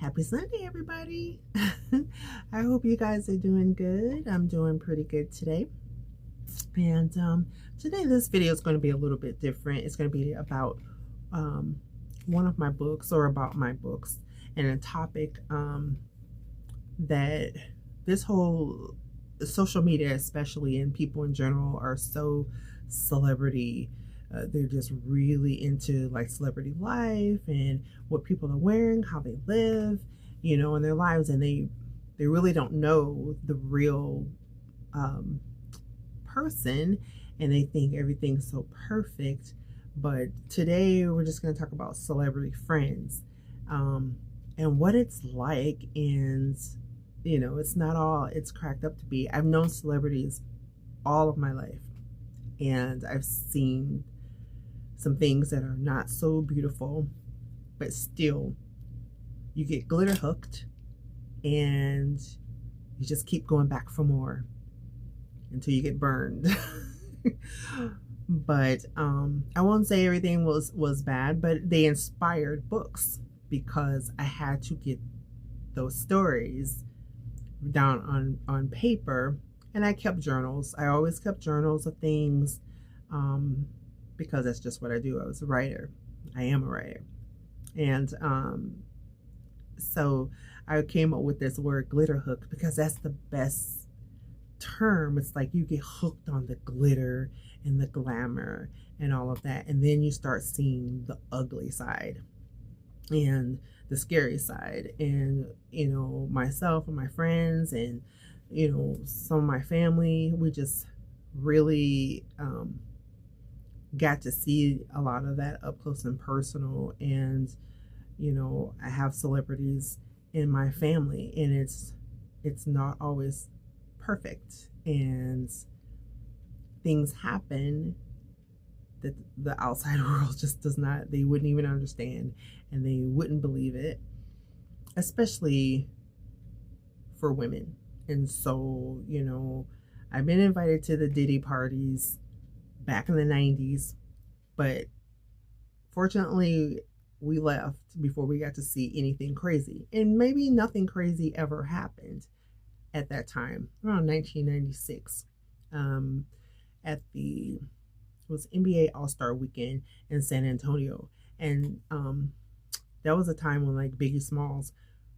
Happy Sunday, everybody. I hope you guys are doing good. I'm doing pretty good today. And today this video is going to be a little bit different. It's going to be about one of my books, or about my books, and a topic that this whole social media, especially, and people in general, are so celebrity. They're just really into like celebrity life and what people are wearing, how they live, in their lives, and they really don't know the real person, and they think everything's so perfect. But today we're just going to talk about celebrity friends, and what it's like. And it's not all it's cracked up to be. I've known celebrities all of my life, and I've seen some things that are not so beautiful, but still you get glitter hooked and you just keep going back for more until you get burned. But I won't say everything was bad, but they inspired books, because I had to get those stories down on paper. And I kept journals. I always kept journals of things, because that's just what I do. I was a writer. I am a writer. And so I came up with this word glitter hook, because that's the best term. It's like you get hooked on the glitter and the glamour and all of that, and then you start seeing the ugly side and the scary side. And myself and my friends and some of my family, we just really got to see a lot of that up close and personal. And I have celebrities in my family, and it's not always perfect, and things happen that the outside world just does not, they wouldn't even understand, and they wouldn't believe it, especially for women. And so I've been invited to the Diddy parties back in the 90s, but fortunately we left before we got to see anything crazy. And maybe nothing crazy ever happened at that time, around 1996, at it was NBA All-Star Weekend in San Antonio. And that was a time when like Biggie Smalls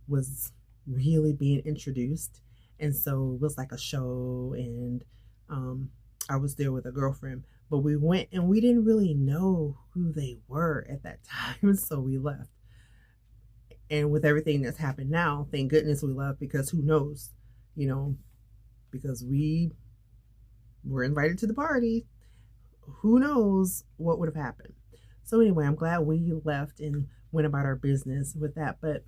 was really being introduced, and so it was like a show. And I was there with a girlfriend, but we went and we didn't really know who they were at that time, so we left. And with everything that's happened now, thank goodness we left, because who knows, because we were invited to the party, who knows what would have happened. So anyway, I'm glad we left and went about our business with that. But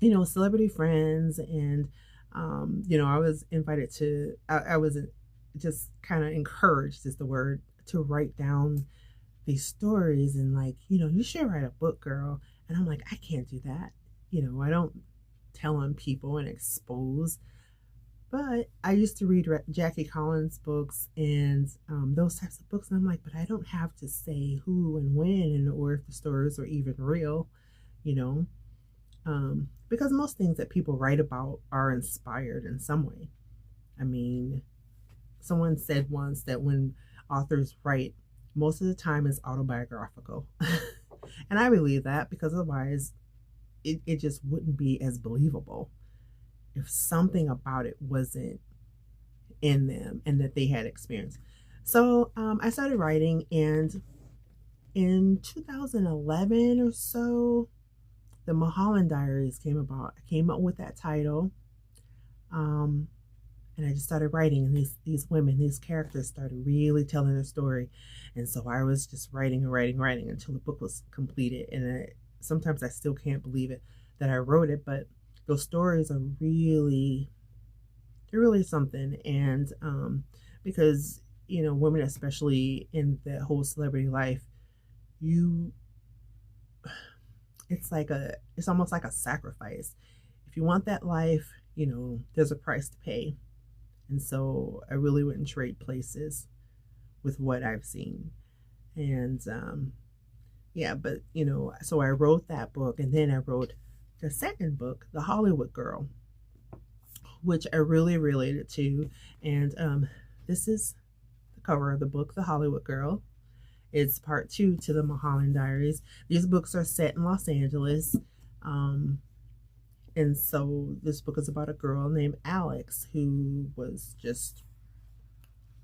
celebrity friends, and I was invited to, I was just kind of encouraged, is the word, to write down these stories. And like, you should write a book, girl. And I'm like, I can't do that. I don't tell on people and expose. But I used to read Jackie Collins books and those types of books. And I'm like, but I don't have to say who and when, or if the stories are even real, because most things that people write about are inspired in some way. I mean, someone said once that when authors write, most of the time it's autobiographical. And I believe that, because otherwise it just wouldn't be as believable if something about it wasn't in them and that they had experienced. So I started writing, and in 2011 or so, the Mulholland Diaries came about. I came up with that title, and I just started writing, and these women, these characters started really telling their story. And so I was just writing and writing until the book was completed. And sometimes I still can't believe it that I wrote it, but those stories are really, they're really something. And because women, especially in the whole celebrity life, it's almost like a sacrifice. If you want that life, there's a price to pay. And so I really wouldn't trade places with what I've seen. And yeah, but so I wrote that book, and then I wrote the second book, The Hollywood Girl, which I really related to. And this is the cover of the book, The Hollywood Girl. It's part 2 to the Mulholland Diaries. These books are set in Los Angeles. And so this book is about a girl named Alex who was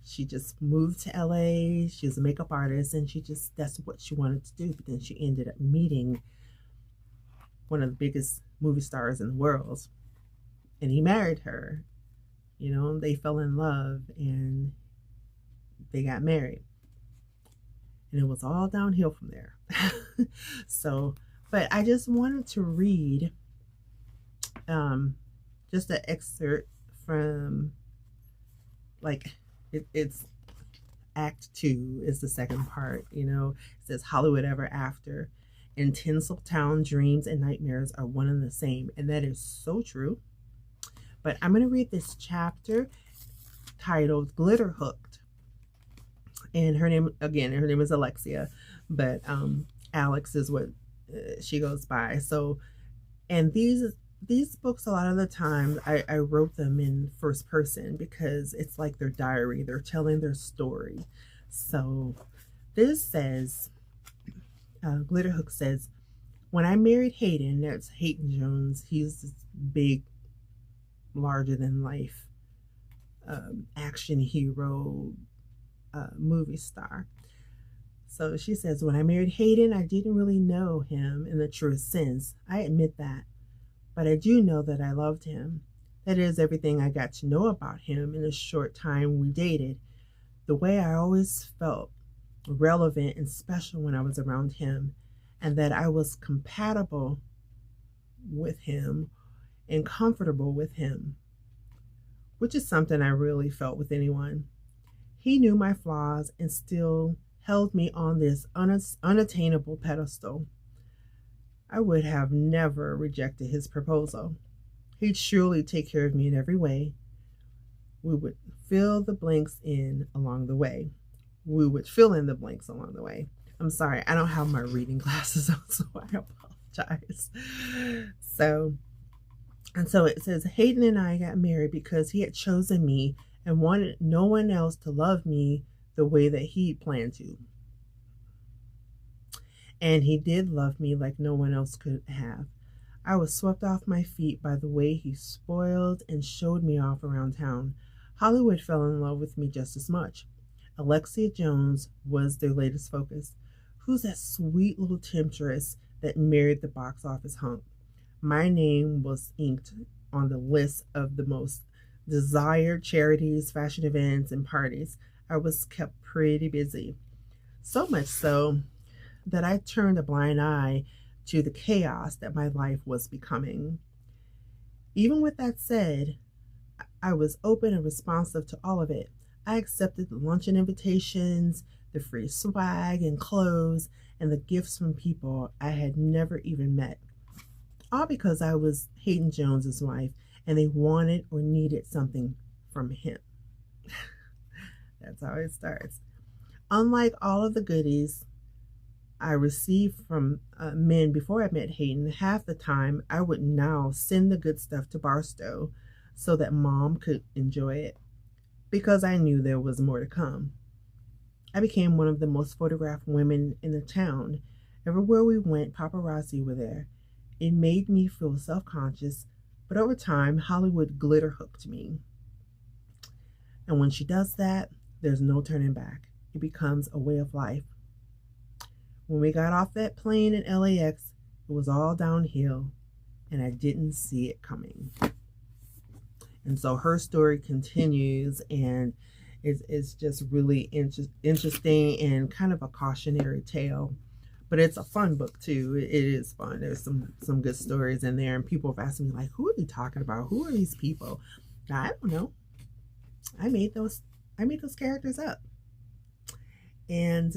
she just moved to LA. She was a makeup artist and that's what she wanted to do. But then she ended up meeting one of the biggest movie stars in the world. And he married her. You know, they fell in love and they got married. And it was all downhill from there. So, but I just wanted to read just an excerpt from, like, it's Act 2 is the second part. You know, it says Hollywood Ever After. In Tinseltown, dreams and nightmares are one and the same. And that is so true. But I'm going to read this chapter titled Glitter Hooked. And her name is Alexia, but Alex is what she goes by. So, and these books, a lot of the time, I wrote them in first person because it's like their diary. They're telling their story. So this says, Glitter Hook says, when I married Hayden, that's Hayden Jones. He's this big, larger than life action hero movie star. So she says, when I married Hayden, I didn't really know him in the truest sense. I admit that. But I do know that I loved him. That is everything I got to know about him in the short time we dated. The way I always felt relevant and special when I was around him, and that I was compatible with him and comfortable with him, which is something I really felt with anyone. He knew my flaws and still held me on this unattainable pedestal. I would have never rejected his proposal. He'd surely take care of me in every way. We would fill the blanks in along the way. I'm sorry, I don't have my reading glasses on, so I apologize. So it says, Hayden and I got married because he had chosen me and wanted no one else to love me the way that he planned to. And he did love me like no one else could have. I was swept off my feet by the way he spoiled and showed me off around town. Hollywood fell in love with me just as much. Alexia Jones was their latest focus. Who's that sweet little temptress that married the box office hunk? My name was inked on the list of the most desired charities, fashion events, and parties. I was kept pretty busy. So much so that I turned a blind eye to the chaos that my life was becoming. Even with that said, I was open and responsive to all of it. I accepted the luncheon invitations, the free swag and clothes, and the gifts from people I had never even met. All because I was Hayden Jones's wife and they wanted or needed something from him. That's how it starts. Unlike all of the goodies I received from men before I met Hayden, half the time I would now send the good stuff to Barstow so that Mom could enjoy it, because I knew there was more to come. I became one of the most photographed women in the town. Everywhere we went, paparazzi were there. It made me feel self-conscious, but over time, Hollywood glitter hooked me. And when she does that, there's no turning back. It becomes a way of life. When we got off that plane in LAX, it was all downhill, and I didn't see it coming. And so her story continues, and it's just really interesting and kind of a cautionary tale. But it's a fun book too. It is fun. There's some good stories in there, and people have asked me, like, who are you talking about? Who are these people? Now, I don't know. I made those characters up. And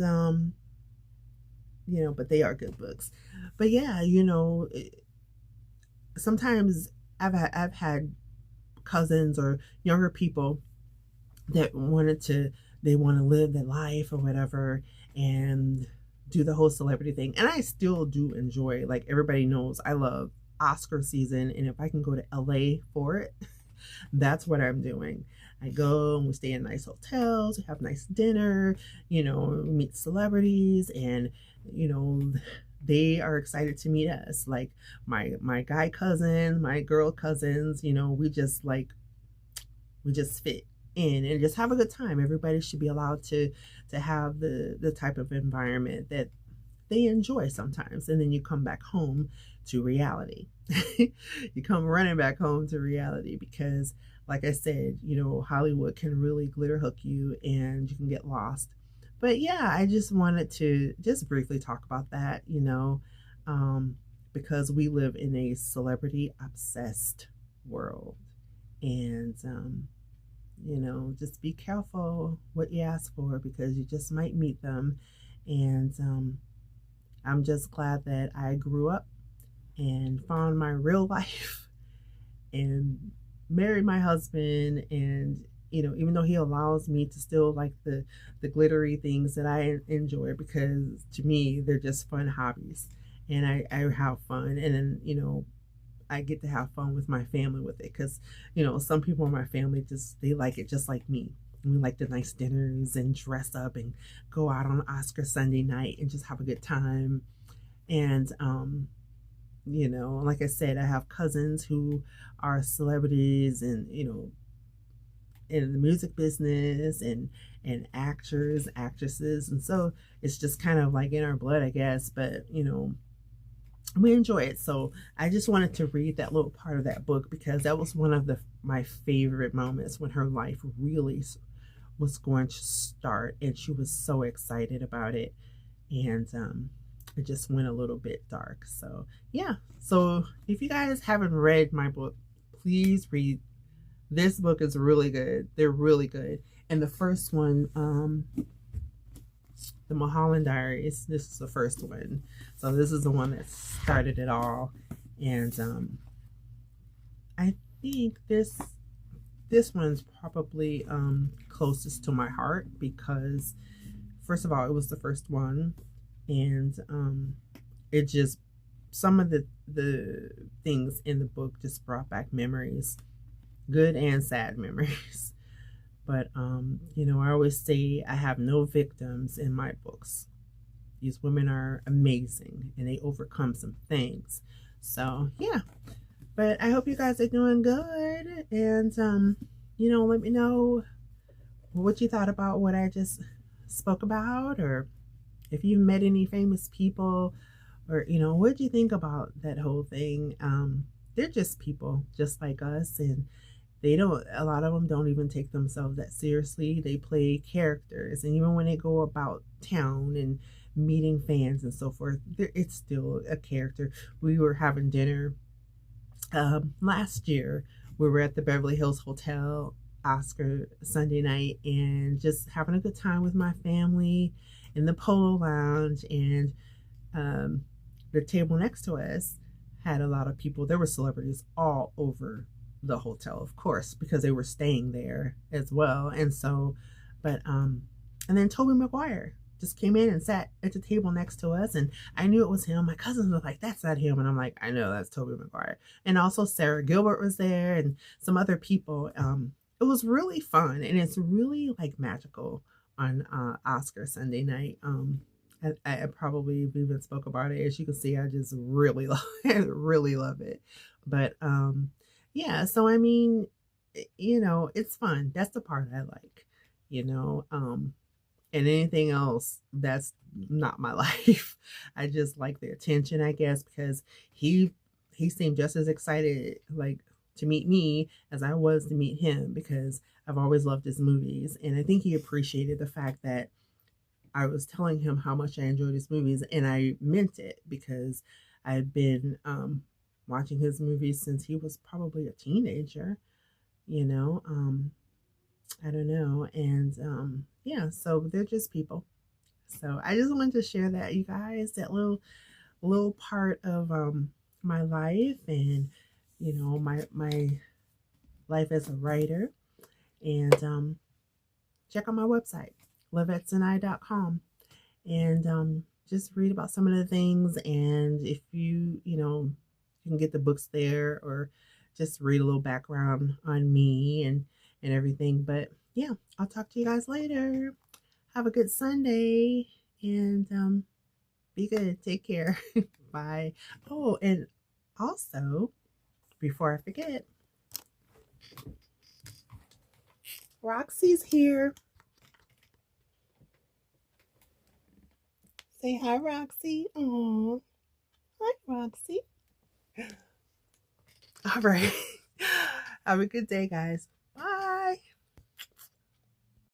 but they are good books. But yeah, sometimes I've had cousins or younger people that want to live their life or whatever and do the whole celebrity thing. And I still do enjoy, like everybody knows, I love Oscar season, and if I can go to LA for it, that's what I'm doing. I go and we stay in nice hotels, we have nice dinner, meet celebrities, and you know, they are excited to meet us. Like my guy cousins, my girl cousins, we just fit in and just have a good time. Everybody should be allowed to have the type of environment that they enjoy sometimes. And then you come back home to reality. You come running back home to reality because, like I said, Hollywood can really glitter hook you and you can get lost. But yeah, I just wanted to just briefly talk about that, because we live in a celebrity obsessed world. And just be careful what you ask for because you just might meet them. And I'm just glad that I grew up and found my real life and married my husband. And even though he allows me to still like the glittery things that I enjoy, because to me they're just fun hobbies and I have fun. And then I get to have fun with my family with it because some people in my family they like it just like me. We like the nice dinners and dress up and go out on Oscar Sunday night and just have a good time. And like I said, I have cousins who are celebrities and in the music business and actors, actresses, and so it's just kind of like in our blood, I guess. But we enjoy it. So I just wanted to read that little part of that book because that was one of my favorite moments when her life really was going to start, and she was so excited about it. And it just went a little bit dark. So yeah, so if you guys haven't read my book, please read. This book is really good. They're really good. And the first one, the Mulholland Diaries, this is the first one. So this is the one that started it all. And I think this one's probably closest to my heart because, first of all, it was the first one. And it just, some of the things in the book just brought back memories, good and sad memories. But I always say I have no victims in my books. These women are amazing and they overcome some things. So yeah, but I hope you guys are doing good. And let me know what you thought about what I just spoke about, or if you've met any famous people, or what do you think about that whole thing. They're just people just like us, and a lot of them don't even take themselves that seriously. They play characters, and even when they go about town and meeting fans and so forth, it's still a character. We were having dinner last year. We were at the Beverly Hills Hotel Oscar Sunday night and just having a good time with my family in the Polo Lounge. And the table next to us had a lot of people. There were celebrities all over the hotel, of course, because they were staying there as well. And so, and then Tobey Maguire just came in and sat at the table next to us, and I knew it was him. My cousins were like, "That's not him," and I'm like, "I know, that's Tobey Maguire." And also Sarah Gilbert was there, and some other people. It was really fun, and it's really like magical on Oscar Sunday night. I probably even spoke about it. As you can see, I just really really love it. But yeah, so I mean, it's fun. That's the part I like, and anything else, that's not my life. I just like the attention, I guess, because he seemed just as excited like to meet me as I was to meet him, because I've always loved his movies, and I think he appreciated the fact that I was telling him how much I enjoyed his movies, and I meant it, because I've been watching his movies since he was probably a teenager, I don't know. And yeah, so they're just people. So I just wanted to share that, you guys, that little part of my life, and my life as a writer. And check out my website, lavetsandI.com, and just read about some of the things. And if you You can get the books there, or just read a little background on me and everything. But yeah, I'll talk to you guys later. Have a good Sunday, and be good. Take care. Bye. Oh, and also, before I forget, Roxy's here. Say hi, Roxy. Aw. Hi, Roxy. All right. Have a good day, guys. Bye.